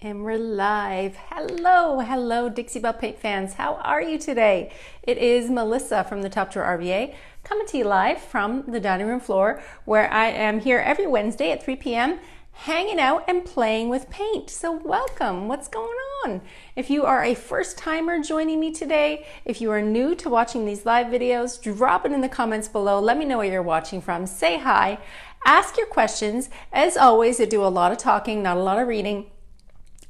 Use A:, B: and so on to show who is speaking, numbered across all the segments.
A: And we're live. Hello, Dixie Belle Paint fans. How are you today? It is Melissa from the Top Drawer RVA coming to you live from the dining room floor, where I am here every Wednesday at 3 p.m. hanging out and playing with paint. So welcome. What's going on? If you are a first timer joining me today, if you are new to watching these live videos, drop it in the comments below. Let me know where you're watching from. Say hi. Ask your questions. As always, I do a lot of talking, not a lot of reading.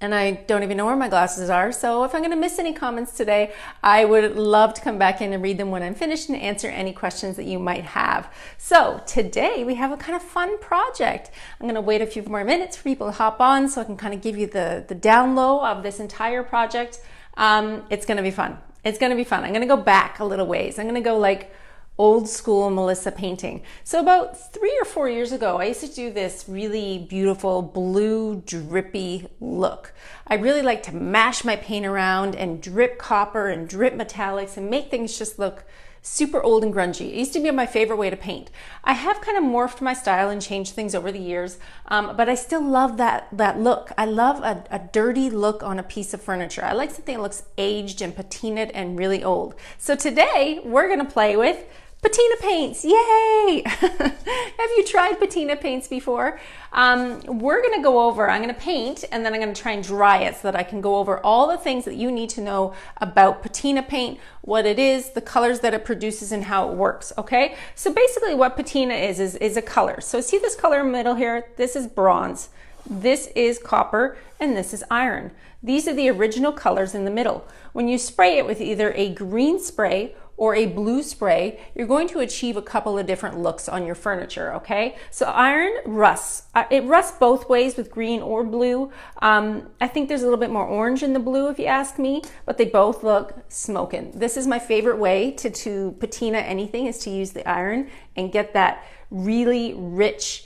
A: And I don't even know where my glasses are, so if I'm going to miss any comments today, I would love to come back in and read them when I'm finished and answer any questions that you might have. So today we have a kind of fun project. I'm going to wait a few more minutes for people to hop on so I can kind of give you the down low of this entire project. It's going to be fun. It's going to be fun. I'm going to go back a little ways. I'm going to go like old school Melissa painting. So about 3 or 4 years ago, I used to do this really beautiful blue drippy look. I really like to mash my paint around and drip copper and drip metallics and make things just look super old and grungy. It used to be my favorite way to paint. I have kind of morphed my style and changed things over the years, but I still love that look. I love a dirty look on a piece of furniture. I like something that looks aged and patinaed and really old. So today we're gonna play with Patina paints, yay! Have you tried patina paints before? We're gonna go over, I'm gonna paint and then I'm gonna try and dry it so that I can go over all the things that you need to know about patina paint, what it is, the colors that it produces and how it works, okay? So basically what patina is a color. So see this color in the middle here? This is bronze, this is copper, and this is iron. These are the original colors in the middle. When you spray it with either a green spray or a blue spray, you're going to achieve a couple of different looks on your furniture, okay? So iron rusts. It rusts both ways with green or blue. I think there's a little bit more orange in the blue if you ask me, but they both look smoking. This is my favorite way to patina anything, is to use the iron and get that really rich,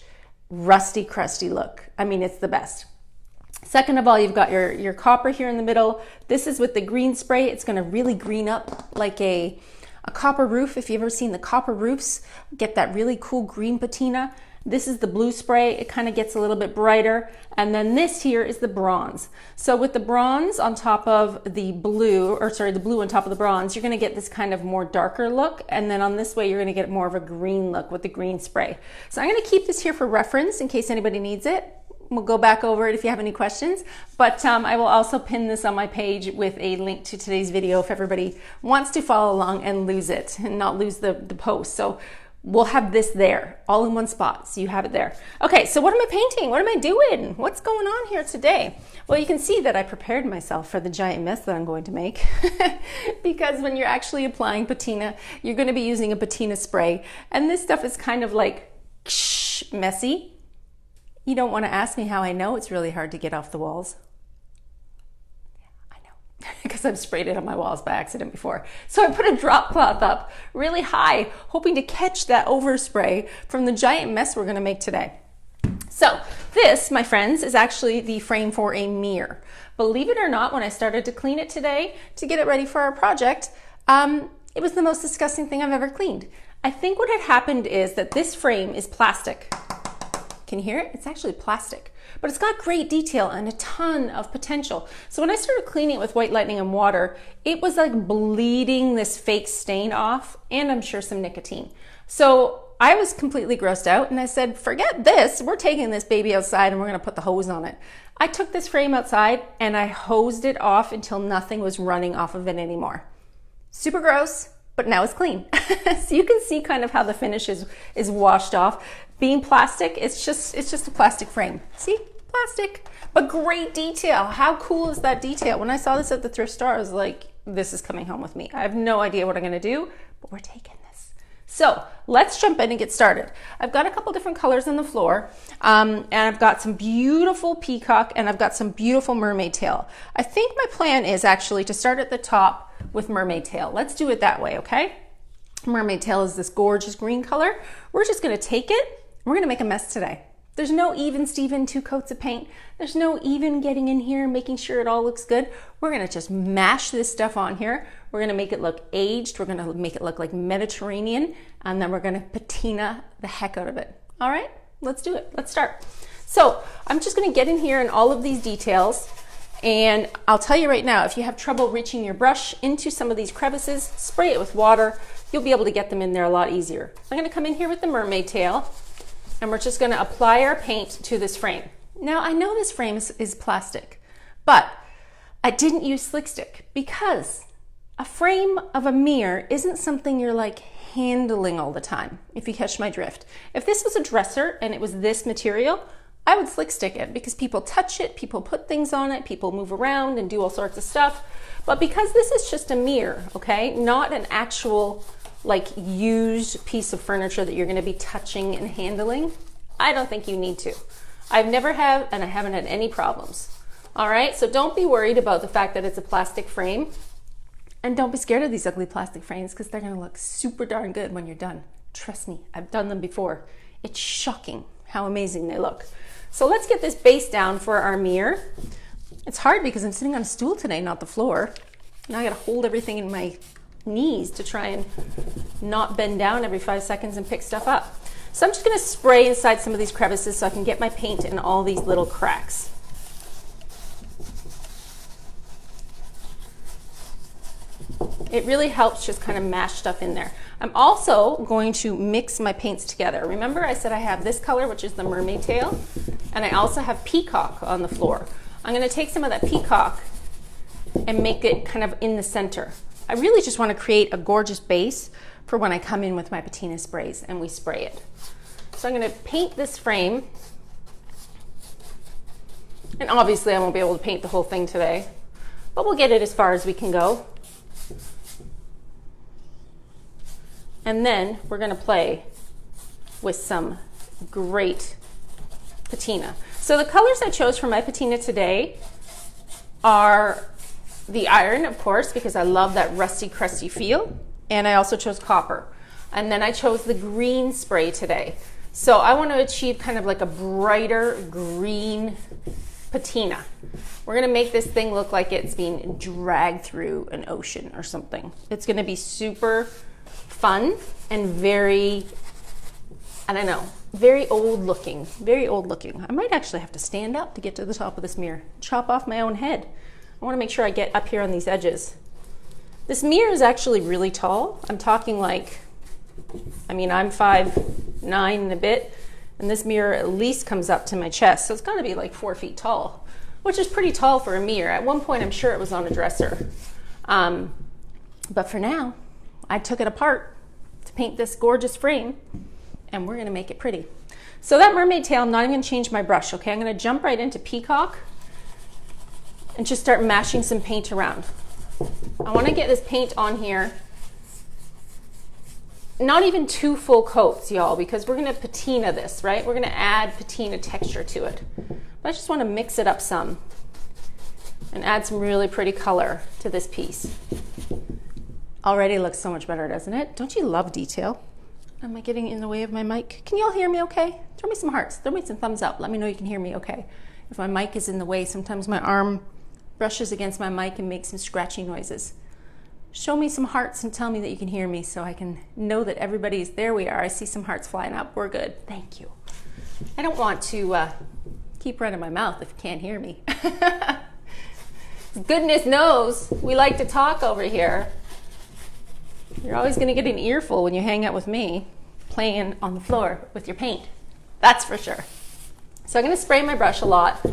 A: rusty, crusty look. I mean, it's the best. Second of all, you've got your copper here in the middle. This is with the green spray. It's gonna really green up like a copper roof. If you've ever seen the copper roofs, get that really cool green patina. This is the blue spray. It kind of gets a little bit brighter. And then this here is the bronze. So with the bronze on top of the blue, or sorry, the blue on top of the bronze, you're gonna get this kind of more darker look. And then on this way, you're gonna get more of a green look with the green spray. So I'm gonna keep this here for reference in case anybody needs it. We'll go back over it if you have any questions, but I will also pin this on my page with a link to today's video if everybody wants to follow along and lose it and not lose the post. So we'll have this there all in one spot, so you have it there. Okay, so what am I painting? What am I doing? What's going on here today? Well, you can see that I prepared myself for the giant mess that I'm going to make because when you're actually applying patina, you're going to be using a patina spray, and this stuff is kind of like messy. You don't want to ask me how I know. It's really hard to get off the walls. Yeah, I know, because I've sprayed it on my walls by accident before. So I put a drop cloth up really high, hoping to catch that overspray from the giant mess we're going to make today. So this, my friends, is actually the frame for a mirror. Believe it or not, when I started to clean it today to get it ready for our project, it was the most disgusting thing I've ever cleaned. I think what had happened is that this frame is plastic. Can you hear it? It's actually plastic, but it's got great detail and a ton of potential. So when I started cleaning it with white lightning and water, it was like bleeding this fake stain off, and I'm sure some nicotine. So I was completely grossed out, and I said, forget this. We're taking this baby outside and we're gonna put the hose on it. I took this frame outside and I hosed it off until nothing was running off of it anymore. Super gross, but now it's clean. So you can see kind of how the finish is washed off. Being plastic, it's just a plastic frame. See, plastic, but great detail. How cool is that detail? When I saw this at the thrift store, I was like, this is coming home with me. I have no idea what I'm gonna do, but we're taking this. So let's jump in and get started. I've got a couple different colors on the floor, and I've got some beautiful Peacock, and I've got some beautiful Mermaid Tail. I think my plan is actually to start at the top with Mermaid Tail. Let's do it that way, okay? Mermaid Tail is this gorgeous green color. We're just gonna take it. We're gonna make a mess today. There's no even Steven 2 coats of paint. There's no even getting in here and making sure it all looks good. We're gonna just mash this stuff on here. We're gonna make it look aged. We're gonna make it look like Mediterranean, and then we're gonna patina the heck out of it. All right, let's do it. Let's start. So I'm just gonna get in here and all of these details. And I'll tell you right now, if you have trouble reaching your brush into some of these crevices, spray it with water. You'll be able to get them in there a lot easier. I'm gonna come in here with the Mermaid Tail, and we're just gonna apply our paint to this frame. Now, I know this frame is plastic, but I didn't use Slick Stick because a frame of a mirror isn't something you're like handling all the time, if you catch my drift. If this was a dresser and it was this material, I would Slick Stick it because people touch it, people put things on it, people move around and do all sorts of stuff. But because this is just a mirror, okay, not an actual like used piece of furniture that you're gonna be touching and handling, I don't think you need to. I've never had, and I haven't had any problems. All right, so don't be worried about the fact that it's a plastic frame. And don't be scared of these ugly plastic frames because they're gonna look super darn good when you're done. Trust me, I've done them before. It's shocking how amazing they look. So let's get this base down for our mirror. It's hard because I'm sitting on a stool today, not the floor. Now I gotta hold everything in my knees to try and not bend down every 5 seconds and pick stuff up. So I'm just gonna spray inside some of these crevices so I can get my paint in all these little cracks. It really helps just kind of mash stuff in there. I'm also going to mix my paints together. Remember I said I have this color, which is the Mermaid Tail, and I also have Peacock on the floor. I'm gonna take some of that Peacock and make it kind of in the center. I really just want to create a gorgeous base for when I come in with my Patina sprays and we spray it. So I'm gonna paint this frame, and obviously I won't be able to paint the whole thing today, but we'll get it as far as we can go. And then we're gonna play with some great patina. So the colors I chose for my patina today are the iron, of course, because I love that rusty, crusty feel. And I also chose copper. And then I chose the green spray today. So I want to achieve kind of like a brighter green patina. We're gonna make this thing look like it's being dragged through an ocean or something. It's gonna be super fun and very, I don't know, very old looking, very old looking. I might actually have to stand up to get to the top of this mirror, chop off my own head. I wanna make sure I get up here on these edges. This mirror is actually really tall. I'm talking like, I mean, I'm 5'9" and a bit, and this mirror at least comes up to my chest. So it's gotta be like 4 feet tall, which is pretty tall for a mirror. At one point, I'm sure it was on a dresser. But for now, I took it apart to paint this gorgeous frame, and we're gonna make it pretty. So that Mermaid Tail, I'm not even gonna change my brush, okay? I'm gonna jump right into Peacock and just start mashing some paint around. I wanna get this paint on here, not even 2 full coats, y'all, because we're gonna patina this, right? We're gonna add patina texture to it. But I just wanna mix it up some and add some really pretty color to this piece. Already looks so much better, doesn't it? Don't you love detail? Am I getting in the way of my mic? Can you all hear me okay? Throw me some hearts, throw me some thumbs up. Let me know you can hear me okay. If my mic is in the way, sometimes my arm brushes against my mic and makes some scratchy noises. Show me some hearts and tell me that you can hear me so I can know that everybody's, there we are. I see some hearts flying up, we're good, thank you. I don't want to keep running my mouth if you can't hear me. Goodness knows, we like to talk over here. You're always gonna get an earful when you hang out with me, playing on the floor with your paint. That's for sure. So I'm gonna spray my brush a lot,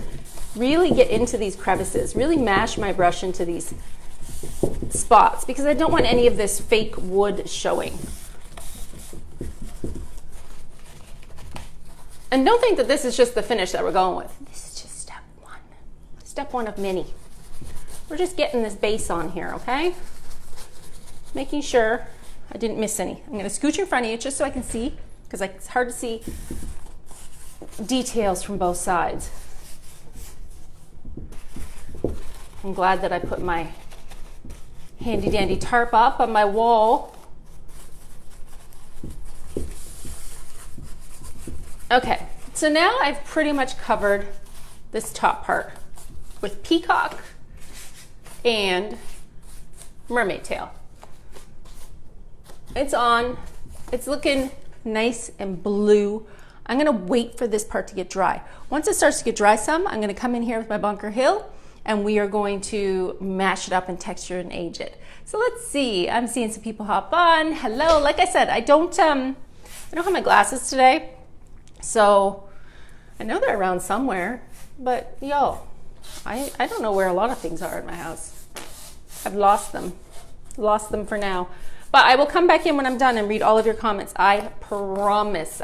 A: really get into these crevices, really mash my brush into these spots because I don't want any of this fake wood showing. And don't think that this is just the finish that we're going with. This is just step one of many. We're just getting this base on here, okay? Making sure I didn't miss any. I'm gonna scooch in front of you just so I can see, because it's hard to see details from both sides. I'm glad that I put my handy dandy tarp up on my wall. Okay, so now I've pretty much covered this top part with Peacock and Mermaid Tail. It's on, it's looking nice and blue. I'm gonna wait for this part to get dry. Once it starts to get dry some, I'm gonna come in here with my Bunker Hill and we are going to mash it up and texture and age it. So let's see. I'm seeing some people hop on. Hello. Like I said, I don't have my glasses today, so I know they're around somewhere, but yo, I don't know where a lot of things are at my house. I've lost them for now. But I will come back in when I'm done and read all of your comments. I promise,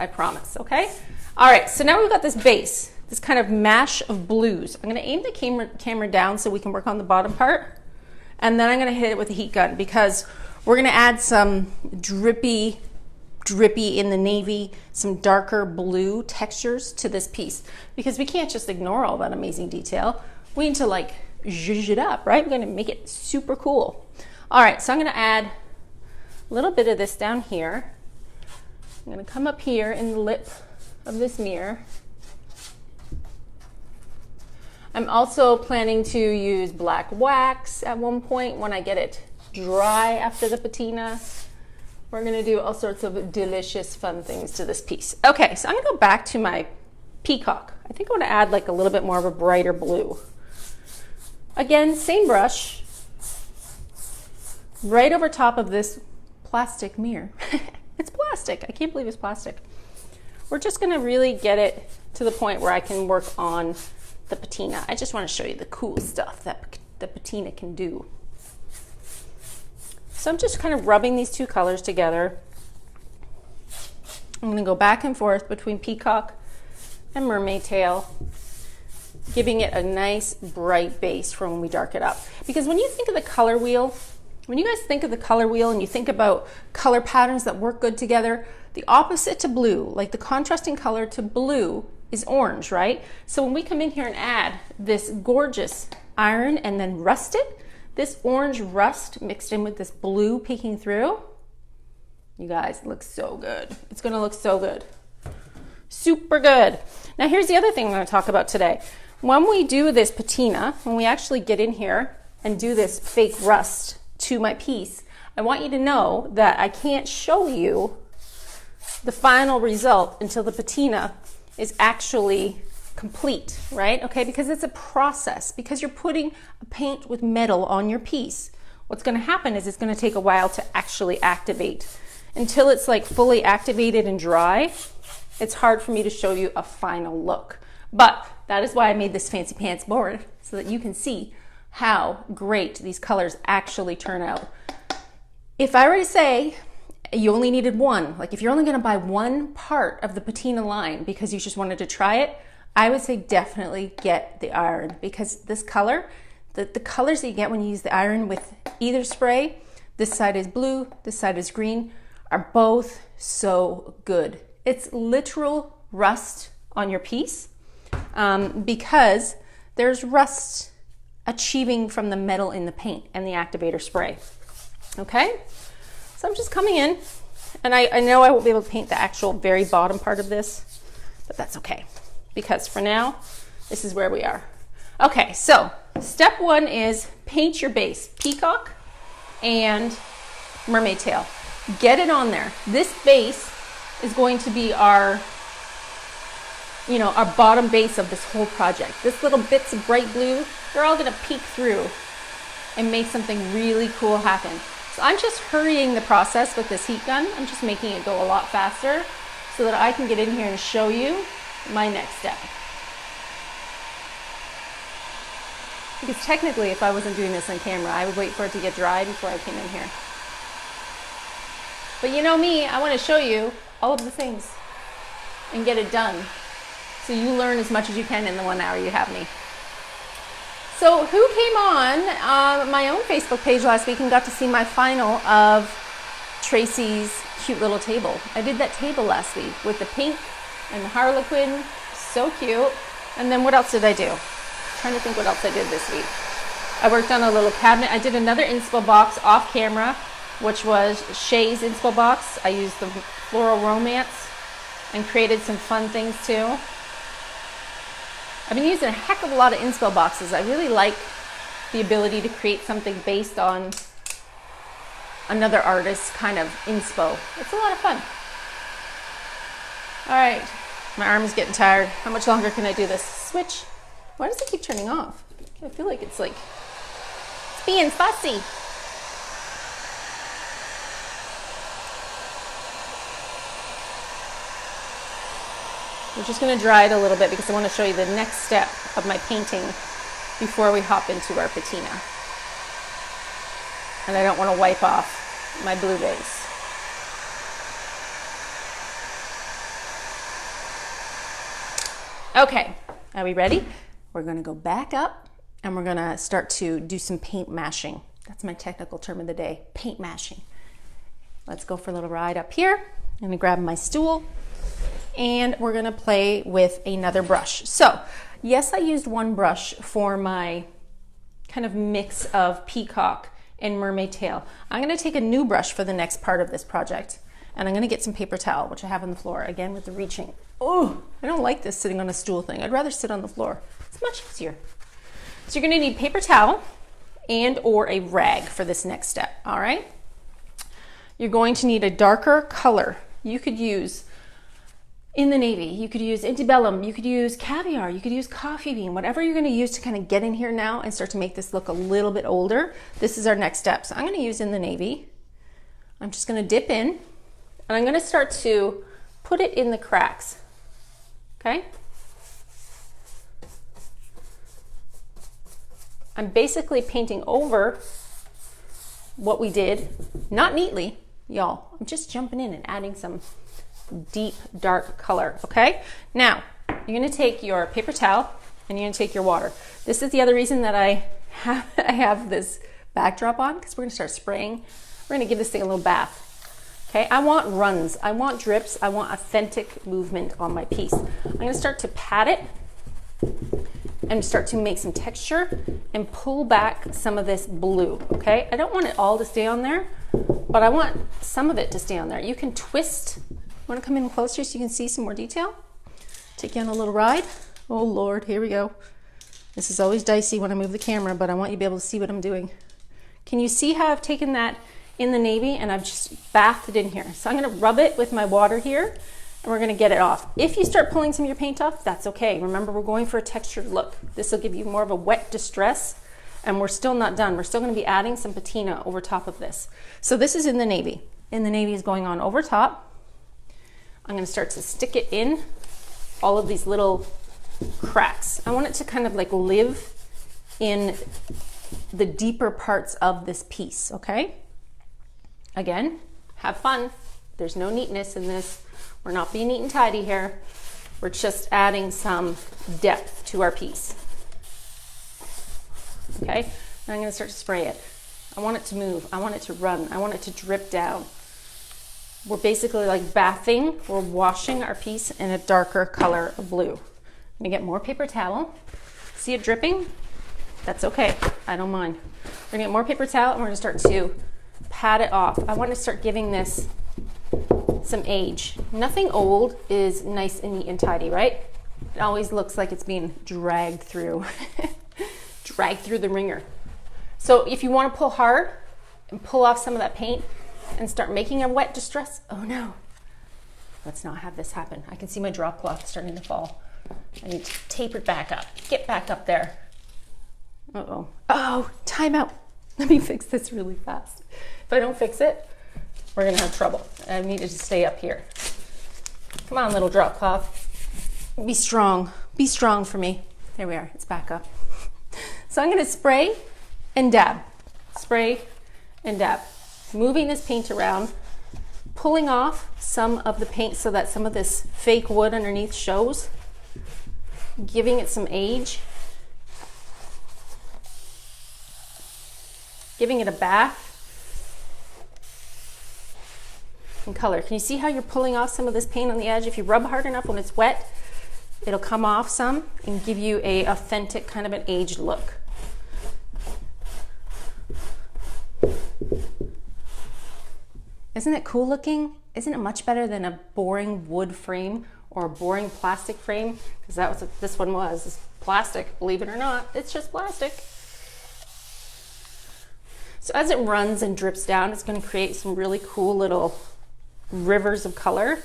A: okay? All right, so now we've got this base, this kind of mash of blues. I'm gonna aim the camera down so we can work on the bottom part. And then I'm gonna hit it with a heat gun because we're gonna add some drippy in the navy, some darker blue textures to this piece because we can't just ignore all that amazing detail. We need to like zhuzh it up, right? We're gonna make it super cool. All right, so I'm gonna add a little bit of this down here. I'm gonna come up here in the lip of this mirror. I'm also planning to use black wax at one point when I get it dry after the patina. We're gonna do all sorts of delicious, fun things to this piece. Okay, so I'm gonna go back to my Peacock. I think I wanna add like a little bit more of a brighter blue. Again, same brush, right over top of this plastic mirror. It's plastic. I can't believe it's plastic. We're just gonna really get it to the point where I can work on the patina. I just want to show you the cool stuff that the patina can do. So I'm just kind of rubbing these two colors together. I'm gonna go back and forth between Peacock and Mermaid Tail, giving it a nice bright base for when we dark it up. Because when you think of the color wheel, when you guys think of the color wheel and you think about color patterns that work good together, the opposite to blue, like the contrasting color to blue, is orange, right? So when we come in here and add this gorgeous iron and then rust it, this orange rust mixed in with this blue peeking through, you guys, it looks so good. It's gonna look so good. Super good. Now here's the other thing I'm gonna talk about today. When we do this patina, when we actually get in here and do this fake rust to my piece, I want you to know that I can't show you the final result until the patina is actually complete, right? Okay, because it's a process, because you're putting a paint with metal on your piece. What's gonna happen is it's gonna take a while to actually activate. Until it's like fully activated and dry, it's hard for me to show you a final look. But that is why I made this fancy pants board, so that you can see how great these colors actually turn out. If I were to say you only needed one, like if you're only gonna buy one part of the patina line because you just wanted to try it, I would say definitely get the iron, because this color, the colors that you get when you use the iron with either spray, this side is blue, this side is green, are both so good. It's literal rust on your piece because there's rust achieving from the metal in the paint and the activator spray. Okay, so I'm just coming in, and I know I won't be able to paint the actual very bottom part of this, but that's okay, because for now, this is where we are. Okay, so step one is paint your base, Peacock and Mermaid Tail. Get it on there. This base is going to be our, you know, our bottom base of this whole project. This little bits of bright blue, they're all gonna peek through and make something really cool happen. So I'm just hurrying the process with this heat gun. I'm just making it go a lot faster so that I can get in here and show you my next step. Because technically, if I wasn't doing this on camera, I would wait for it to get dry before I came in here. But you know me, I want to show you all of the things and get it done, so you learn as much as you can in the 1 hour you have me. So who came on my own Facebook page last week and got to see my final of Tracy's cute little table? I did that table last week with the pink and the Harlequin, so cute. And then what else did I do? I'm trying to think what else I did this week. I worked on a little cabinet. I did another inspo box off camera, which was Shay's inspo box. I used the Floral Romance and created some fun things too. I've been using a heck of a lot of inspo boxes. I really like the ability to create something based on another artist's kind of inspo. It's a lot of fun. All right, my arm is getting tired. How much longer can I do this? Switch. Why does it keep turning off? I feel like it's being fussy. We're just going to dry it a little bit because I want to show you the next step of my painting before we hop into our patina. And I don't want to wipe off my blue base. Okay, are we ready? We're going to go back up and we're going to start to do some paint mashing. That's my technical term of the day, paint mashing. Let's go for a little ride up here. I'm going to grab my stool and we're going to play with another brush. So, yes, I used one brush for my kind of mix of Peacock and Mermaid Tail. I'm going to take a new brush for the next part of this project, and I'm going to get some paper towel, which I have on the floor, again with the reaching. Oh, I don't like this sitting on a stool thing. I'd rather sit on the floor. It's much easier. So you're going to need paper towel and or a rag for this next step, all right? You're going to need a darker color. You could use in the navy, you could use antebellum, you could use caviar, you could use coffee bean, whatever you're going to use to kind of get in here now and start to make this look a little bit older. This is our next step. So I'm going to use in the navy. I'm just going to dip in and I'm going to start to put it in the cracks. Okay? I'm basically painting over what we did, not neatly, y'all. I'm just jumping in and adding some deep dark color. Okay, now you're going to take your paper towel and you're going to take your water. This is the other reason that I have this backdrop on, because we're going to start spraying. We're going to give this thing a little bath. Okay, I want runs, I want drips, I want authentic movement on my piece. I'm going to start to pat it and start to make some texture and pull back some of this blue. Okay, I don't want it all to stay on there, but I want some of it to stay on there. You can twist. Want to come in closer so you can see some more detail? Take you on a little ride. Oh Lord, here we go. This is always dicey when I move the camera, but I want you to be able to see what I'm doing. Can you see how I've taken that in the navy and I've just bathed it in here? So I'm going to rub it with my water here and we're going to get it off. If you start pulling some of your paint off, that's okay. Remember, we're going for a textured look. This will give you more of a wet distress, and we're still not done. We're still going to be adding some patina over top of this. So this is in the navy. In the navy is going on over top. I'm going to start to stick it in all of these little cracks. I want it to kind of like live in the deeper parts of this piece, okay? Again, have fun. There's no neatness in this. We're not being neat and tidy here. We're just adding some depth to our piece. Okay, and I'm going to start to spray it. I want it to move. I want it to run. I want it to drip down. We're basically like bathing, we're washing our piece in a darker color of blue. I'm gonna get more paper towel. See it dripping? That's okay, I don't mind. We're gonna get more paper towel and we're gonna start to pat it off. I want to start giving this some age. Nothing old is nice and neat and tidy, right? It always looks like it's being dragged through, dragged through the wringer. So if you wanna pull hard and pull off some of that paint, and start making a wet distress. Oh no, let's not have this happen. I can see my drop cloth starting to fall. I need to taper it back up. Get back up there. Uh-oh. Oh, time out. Let me fix this really fast. If I don't fix it, we're gonna have trouble. I need it to stay up here. Come on, little drop cloth. Be strong. Be strong for me. There we are, it's back up. So I'm gonna spray and dab. Spray and dab. Moving this paint around, pulling off some of the paint so that some of this fake wood underneath shows, giving it some age, giving it a bath and color. Can you see how you're pulling off some of this paint on the edge? If you rub hard enough when it's wet, it'll come off some and give you a authentic kind of an aged look. Isn't it cool looking? Isn't it much better than a boring wood frame or a boring plastic frame? Because that was what this one was. It's plastic, believe it or not. It's just plastic. So as it runs and drips down, it's going to create some really cool little rivers of color.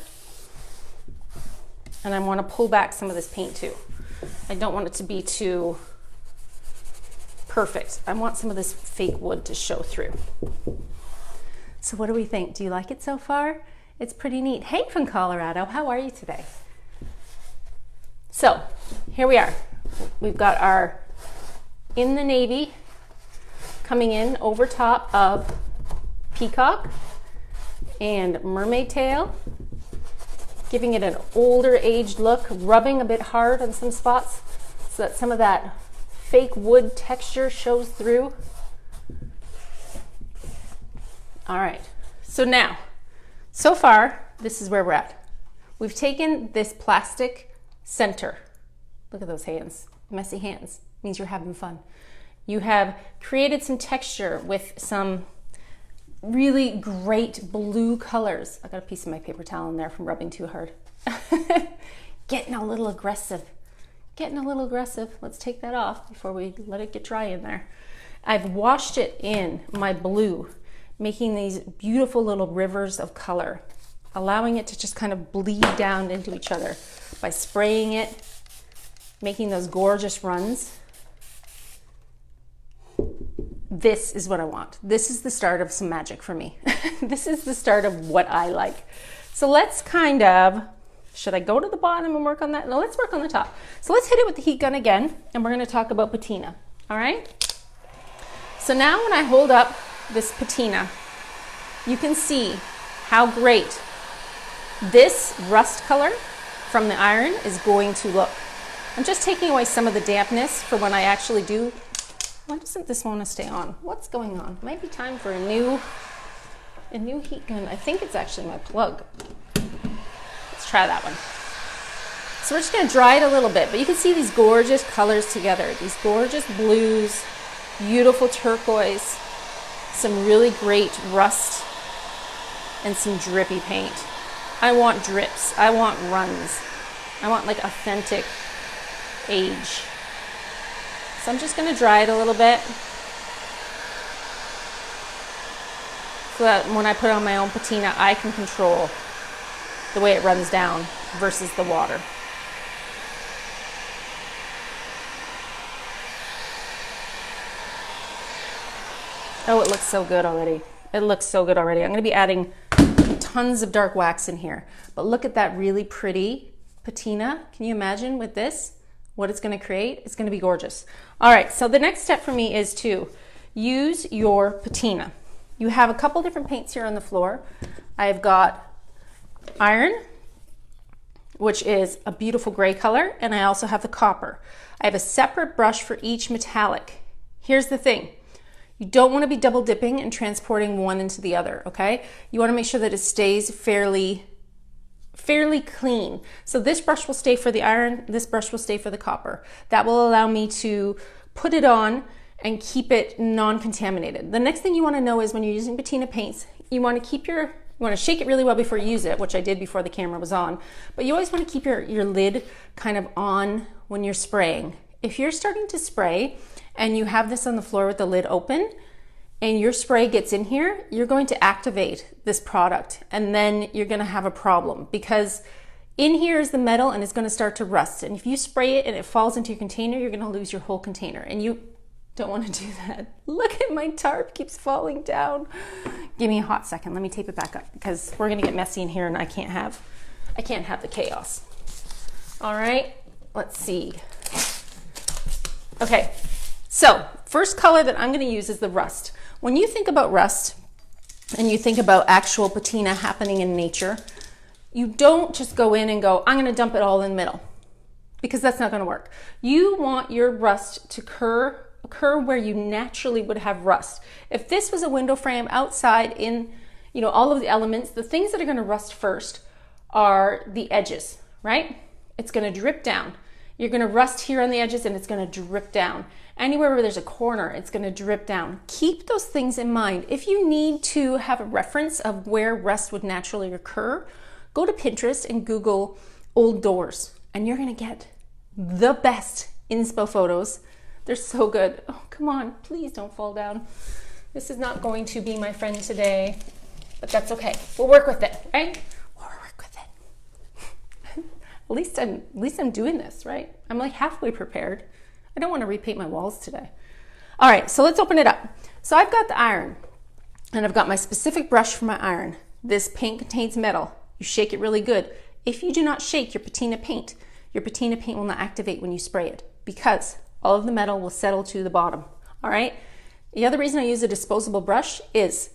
A: And I want to pull back some of this paint too. I don't want it to be too Perfect. I want some of this fake wood to show through. So what do we think? Do you like it so far? It's pretty neat. Hey, from Colorado, how are you today? So here we are. We've got our in the navy coming in over top of Peacock and Mermaid Tail, giving it an older aged look, rubbing a bit hard on some spots so that some of that fake wood texture shows through. All right, so now, so far, this is where we're at. We've taken this plastic center. Look at those hands, messy hands. Means you're having fun. You have created some texture with some really great blue colors. I got a piece of my paper towel in there from rubbing too hard. Getting a little aggressive. Getting a little aggressive. Let's take that off before we let it get dry in there. I've washed it in my blue, making these beautiful little rivers of color, allowing it to just kind of bleed down into each other by spraying it, making those gorgeous runs. This is what I want. This is the start of some magic for me. This is the start of what I like. So let's kind of, should I go to the bottom and work on that? No, let's work on the top. So let's hit it with the heat gun again, and we're gonna talk about patina, all right? So now when I hold up this patina, you can see how great this rust color from the iron is going to look. I'm just taking away some of the dampness for when I actually do. Why doesn't this want to stay on? What's going on? Might be time for a new heat gun. I think it's actually my plug. Let's try that one. So we're just going to dry it a little bit, but you can see these gorgeous colors together. These gorgeous blues, beautiful turquoise, some really great rust, and some drippy paint. I want drips. I want runs. I want like authentic age. So I'm just going to dry it a little bit so that when I put on my own patina, I can control the way it runs down versus the water. Oh, it looks so good already. It looks so good already. I'm going to be adding tons of dark wax in here, but look at that really pretty patina. Can you imagine with this? What it's going to create? It's going to be gorgeous. All right, so the next step for me is to use your patina. You have a couple different paints here on the floor. I've got iron, which is a beautiful gray color, and I also have the copper. I have a separate brush for each metallic. Here's the thing. You don't want to be double dipping and transporting one into the other, okay? You want to make sure that it stays fairly clean. So this brush will stay for the iron, this brush will stay for the copper. That will allow me to put it on and keep it non-contaminated. The next thing you want to know is when you're using patina paints, you want to shake it really well before you use it, which I did before the camera was on, but you always want to keep your lid kind of on when you're spraying. If you're starting to spray and you have this on the floor with the lid open, and your spray gets in here, you're going to activate this product, and then you're gonna have a problem because in here is the metal and it's gonna start to rust. And if you spray it and it falls into your container, you're gonna lose your whole container, and you don't wanna do that. Look at my tarp, keeps falling down. Give me a hot second, let me tape it back up because we're gonna get messy in here and I can't have the chaos. All right, let's see. Okay, so first color that I'm gonna use is the rust. When you think about rust and you think about actual patina happening in nature, you don't just go in and go, I'm gonna dump it all in the middle, because that's not gonna work. You want your rust to occur where you naturally would have rust. If this was a window frame outside in, all of the elements, the things that are gonna rust first are the edges, right? It's gonna drip down. You're gonna rust here on the edges and it's gonna drip down. Anywhere where there's a corner, it's gonna drip down. Keep those things in mind. If you need to have a reference of where rust would naturally occur, go to Pinterest and Google old doors, and you're gonna get the best inspo photos. They're so good. Oh, come on, please don't fall down. This is not going to be my friend today, but that's okay. We'll work with it, right? We'll work with it. At least I'm doing this, right? I'm like halfway prepared. I don't want to repaint my walls today. All right, so let's open it up. So I've got the iron, and I've got my specific brush for my iron. This paint contains metal. You shake it really good. If you do not shake your patina paint will not activate when you spray it because all of the metal will settle to the bottom. All right. The other reason I use a disposable brush is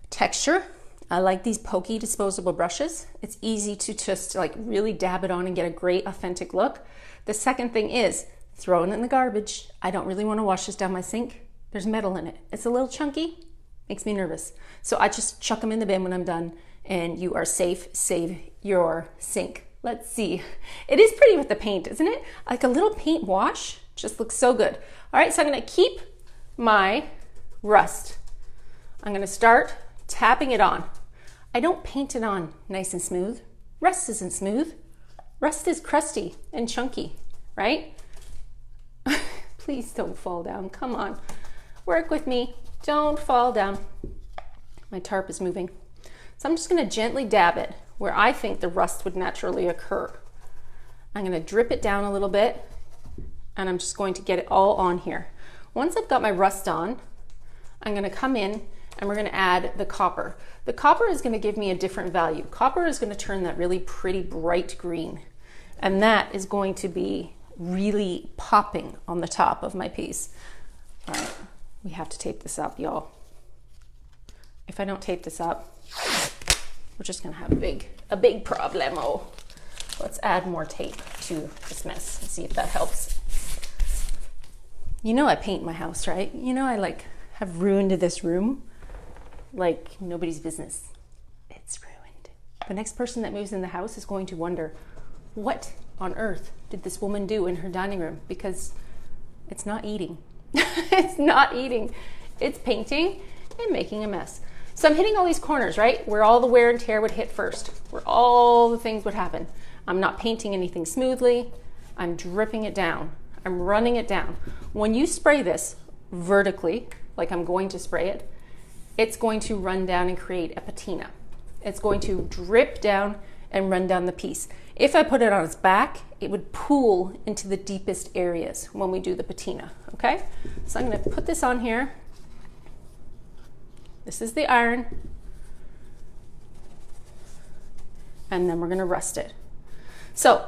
A: texture. I like these pokey disposable brushes. It's easy to just like really dab it on and get a great authentic look. The second thing is throw it in the garbage. I don't really want to wash this down my sink. There's metal in it. It's a little chunky, makes me nervous. So I just chuck them in the bin when I'm done and you are safe. Save your sink. Let's see. It is pretty with the paint, isn't it? Like a little paint wash, just looks so good. All right, so I'm gonna keep my rust. I'm gonna start tapping it on. I don't paint it on nice and smooth. Rust isn't smooth. Rust is crusty and chunky, right? Please don't fall down, come on. Work with me, don't fall down. My tarp is moving. So I'm just gonna gently dab it where I think the rust would naturally occur. I'm gonna drip it down a little bit and I'm just going to get it all on here. Once I've got my rust on, I'm gonna come in and we're gonna add the copper. The copper is gonna give me a different value. Copper is gonna turn that really pretty bright green, and that is going to be really popping on the top of my piece. All right, we have to tape this up, y'all. If I don't tape this up, we're just gonna have a big problemo. Let's add more tape to this mess and see if that helps. You know I paint my house, right? You know I like have ruined this room like nobody's business. It's ruined. The next person that moves in the house is going to wonder, what on earth did this woman do in her dining room? Because it's not eating. It's not eating. It's painting and making a mess. So I'm hitting all these corners, right? Where all the wear and tear would hit first, where all the things would happen. I'm not painting anything smoothly. I'm dripping it down. I'm running it down. When you spray this vertically, like I'm going to spray it, it's going to run down and create a patina. It's going to drip down and run down the piece. If I put it on its back, it would pool into the deepest areas when we do the patina, okay? So I'm gonna put this on here. This is the iron. And then we're gonna rust it. So,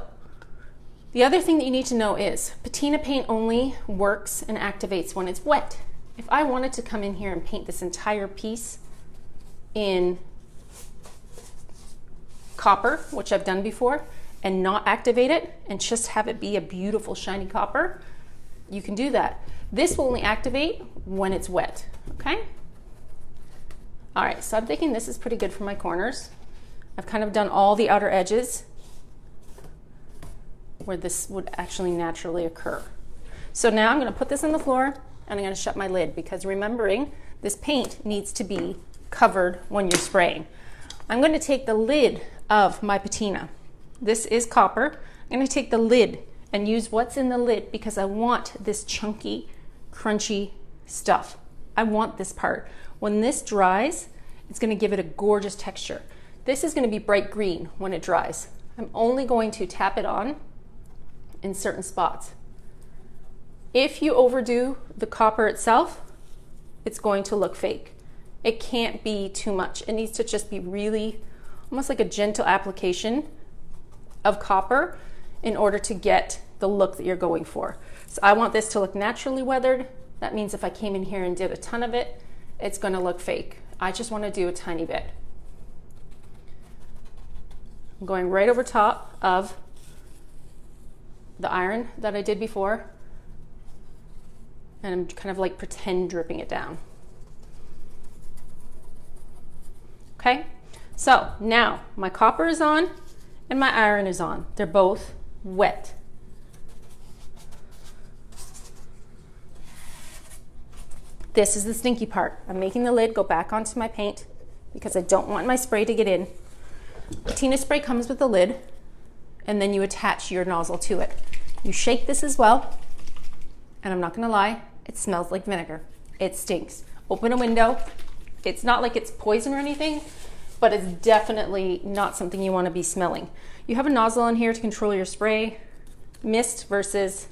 A: the other thing that you need to know is patina paint only works and activates when it's wet. If I wanted to come in here and paint this entire piece in copper, which I've done before, and not activate it and just have it be a beautiful shiny copper, you can do that. This will only activate when it's wet, okay? All right, so I'm thinking this is pretty good for my corners. I've kind of done all the outer edges where this would actually naturally occur. So now I'm gonna put this on the floor and I'm gonna shut my lid because remembering this paint needs to be covered when you're spraying. I'm gonna take the lid of my patina. This is copper. I'm gonna take the lid and use what's in the lid because I want this chunky, crunchy stuff. I want this part. When this dries, it's gonna give it a gorgeous texture. This is gonna be bright green when it dries. I'm only going to tap it on in certain spots. If you overdo the copper itself, it's going to look fake. It can't be too much. It needs to just be really, almost like a gentle application of copper in order to get the look that you're going for. So I want this to look naturally weathered. That means if I came in here and did a ton of it, it's gonna look fake. I just wanna do a tiny bit. I'm going right over top of the iron that I did before, and I'm kind of like pretend dripping it down. Okay, so now my copper is on and my iron is on. They're both wet. This is the stinky part. I'm making the lid go back onto my paint because I don't want my spray to get in. Patina spray comes with the lid, and then you attach your nozzle to it. You shake this as well, and I'm not gonna lie, it smells like vinegar. It stinks. Open a window. It's not like it's poison or anything, but it's definitely not something you wanna be smelling. You have a nozzle in here to control your spray, mist versus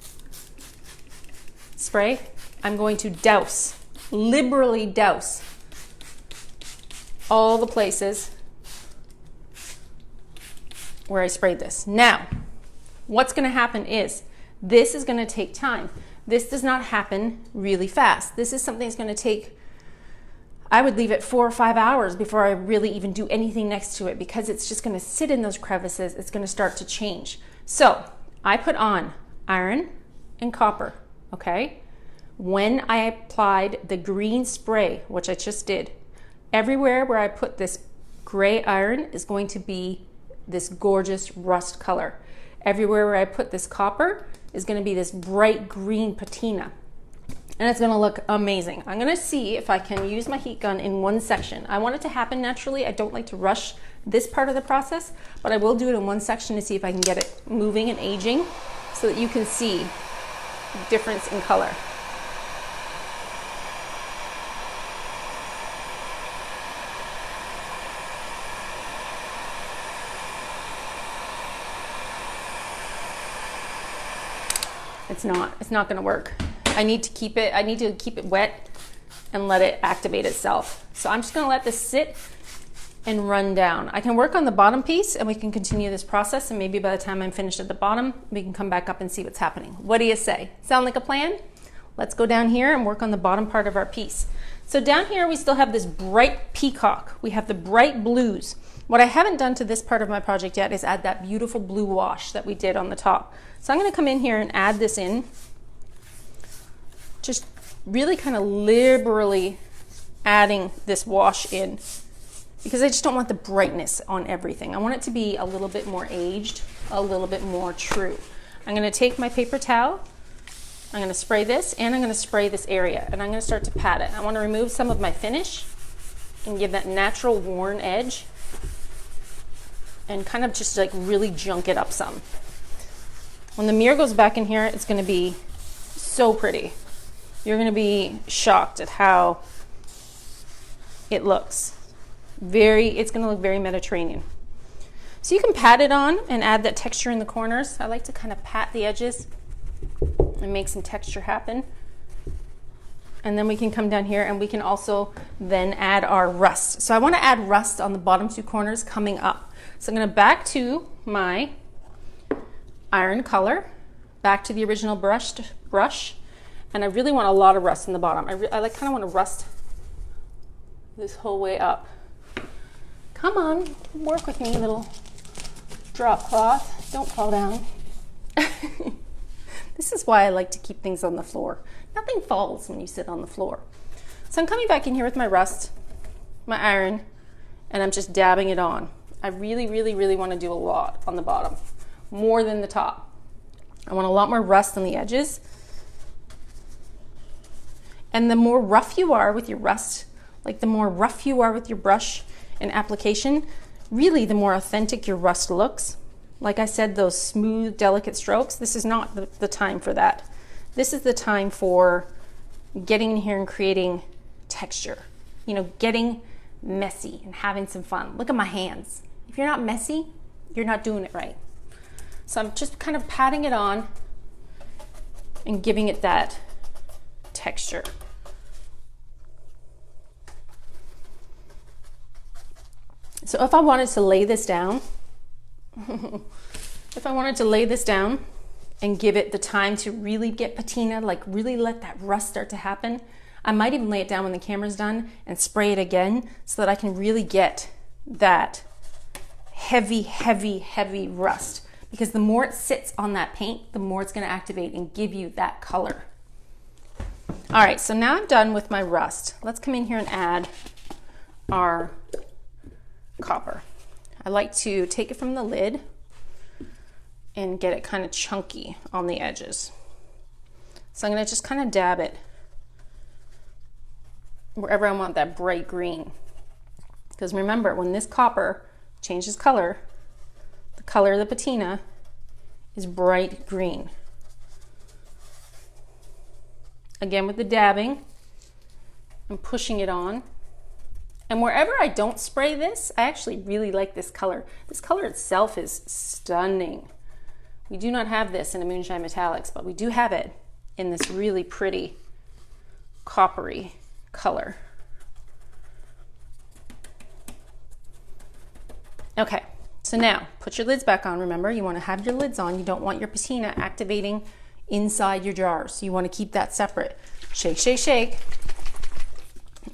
A: spray. I'm going to douse, liberally douse all the places where I sprayed this. Now, what's going to happen is this is going to take time. This does not happen really fast. This is something that's going to take, I would leave it 4 or 5 hours before I really even do anything next to it, because it's just going to sit in those crevices. It's going to start to change. So I put on iron and copper, okay? When I applied the green spray, which I just did, everywhere where I put this gray iron is going to be this gorgeous rust color. Everywhere where I put this copper is going to be this bright green patina. And it's going to look amazing. I'm going to see if I can use my heat gun in one section. I want it to happen naturally. I don't like to rush this part of the process, but I will do it in one section to see if I can get it moving and aging so that you can see the difference in color. It's not gonna work. I need to keep it wet and let it activate itself. So I'm just gonna let this sit and run down. I can work on the bottom piece and we can continue this process, and maybe by the time I'm finished at the bottom, we can come back up and see what's happening. What do you say? Sound like a plan? Let's go down here and work on the bottom part of our piece. So down here we still have this bright peacock. We have the bright blues. What I haven't done to this part of my project yet is add that beautiful blue wash that we did on the top. So I'm going to come in here and add this in, just really kind of liberally adding this wash in, because I just don't want the brightness on everything. I want it to be a little bit more aged, a little bit more true. I'm going to take my paper towel, I'm going to spray this, and I'm going to spray this area, and I'm going to start to pat it. I want to remove some of my finish and give that natural worn edge and kind of just like really junk it up some. When the mirror goes back in here, it's going to be so pretty. You're going to be shocked at how it looks. It's going to look very Mediterranean. So you can pat it on and add that texture in the corners. I like to kind of pat the edges and make some texture happen. And then we can come down here and we can also then add our rust. So I want to add rust on the bottom 2 corners coming up. So I'm going to back to my iron color, back to the original brush, and I really want a lot of rust in the bottom. I kind of want to rust this whole way up. Come on, work with me, little drop cloth. Don't fall down. This is why I like to keep things on the floor. Nothing falls when you sit on the floor. So I'm coming back in here with my rust, my iron, and I'm just dabbing it on. I really, really, really want to do a lot on the bottom, more than the top. I want a lot more rust on the edges. And the more rough you are with your rust, like the more rough you are with your brush and application, really the more authentic your rust looks. Like I said, those smooth, delicate strokes, this is not the time for that. This is the time for getting in here and creating texture. You know, getting messy and having some fun. Look at my hands. If you're not messy, you're not doing it right. So I'm just kind of patting it on and giving it that texture. So if I wanted to lay this down, and give it the time to really get patina, like really let that rust start to happen, I might even lay it down when the camera's done and spray it again so that I can really get that heavy, heavy, heavy rust. Because the more it sits on that paint, the more it's going to activate and give you that color. All right, so now I'm done with my rust. Let's come in here and add our copper. I like to take it from the lid and get it kind of chunky on the edges. So I'm going to just kind of dab it wherever I want that bright green. Because remember, when this copper changes color, the color of the patina is bright green. Again, with the dabbing, I'm pushing it on. And wherever I don't spray this, I actually really like this color. This color itself is stunning. We do not have this in a Moonshine Metallics, but we do have it in this really pretty coppery color. Okay, so now put your lids back on. Remember, you want to have your lids on. You don't want your patina activating inside your jars. You want to keep that separate. Shake, shake, shake,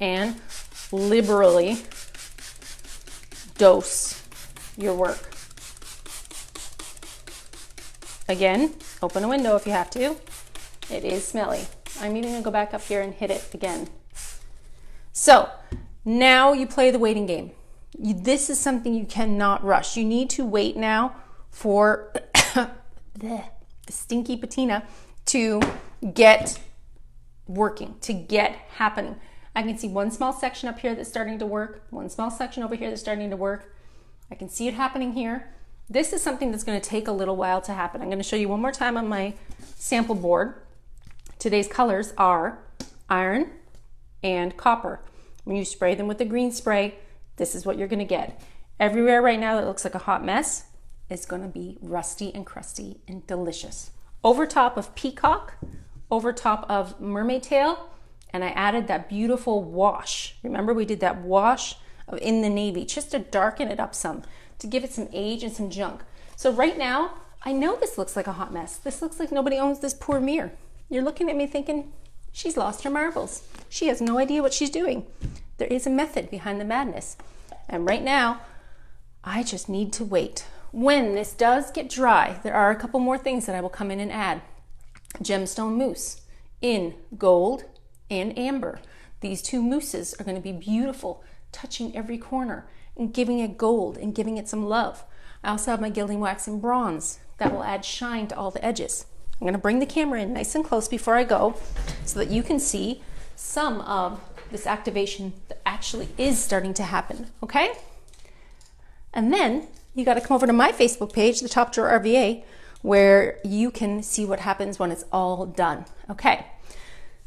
A: and liberally dose your work. Again, open a window if you have to. It is smelly. I'm even gonna go back up here and hit it again. So now you play the waiting game. This is something you cannot rush. You need to wait now for the stinky patina to get working, to get happening. I can see one small section up here that's starting to work, one small section over here that's starting to work. I can see it happening here. This is something that's going to take a little while to happen. I'm going to show you one more time on my sample board. Today's colors are iron and copper. When you spray them with the green spray, this is what you're going to get. Everywhere right now that looks like a hot mess is going to be rusty and crusty and delicious. Over top of Peacock, over top of Mermaid Tail, and I added that beautiful wash. Remember, we did that wash in the navy just to darken it up some, to give it some age and some junk. So right now, I know this looks like a hot mess. This looks like nobody owns this poor mirror. You're looking at me thinking, she's lost her marbles. She has no idea what she's doing. There is a method behind the madness. And right now, I just need to wait. When this does get dry, there are a couple more things that I will come in and add. Gemstone mousse in gold and amber. These two mousses are going to be beautiful, touching every corner and giving it gold and giving it some love. I also have my gilding wax in bronze that will add shine to all the edges. I'm going to bring the camera in nice and close before I go so that you can see some of this activation that actually is starting to happen, okay? And then you got to come over to my Facebook page, the Top Drawer RVA, where you can see what happens when it's all done, okay?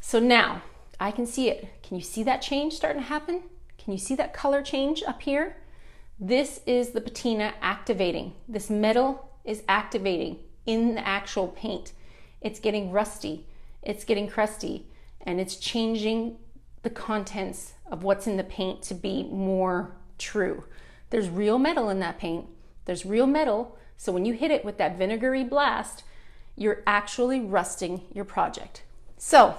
A: So now I can see it. Can you see that change starting to happen? Can you see that color change up here? This is the patina activating. This metal is activating in the actual paint. It's getting rusty, it's getting crusty, and it's changing the contents of what's in the paint to be more true. There's real metal in that paint. There's real metal, so when you hit it with that vinegary blast, you're actually rusting your project. So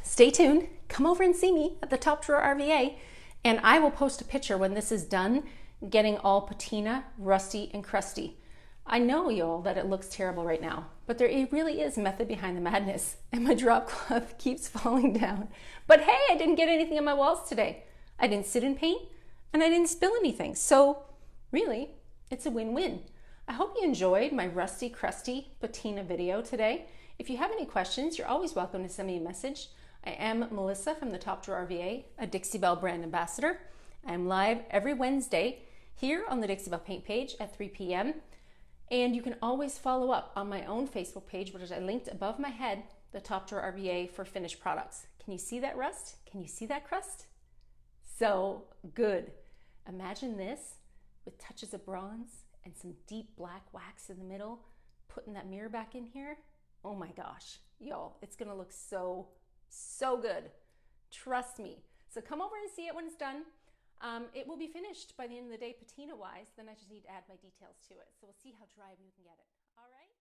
A: stay tuned. Come over and see me at the Top Drawer RVA, and I will post a picture when this is done, getting all patina, rusty, and crusty. I know, y'all, that it looks terrible right now, but there really is method behind the madness, and my drop cloth keeps falling down. But hey, I didn't get anything on my walls today. I didn't sit in paint, and I didn't spill anything. So really, it's a win-win. I hope you enjoyed my rusty, crusty patina video today. If you have any questions, you're always welcome to send me a message. I am Melissa from the Top Drawer RVA, a Dixie Belle brand ambassador. I'm live every Wednesday here on the Dixie Belle Paint page at 3 p.m. And you can always follow up on my own Facebook page, which I linked above my head, the Top Drawer RVA for finished products. Can you see that rust? Can you see that crust? So good. Imagine this with touches of bronze and some deep black wax in the middle, putting that mirror back in here. Oh my gosh, y'all, it's gonna look so good. Trust me. So come over and see it when it's done. It will be finished by the end of the day patina wise, then I just need to add my details to it. So we'll see how dry we can get it. All right.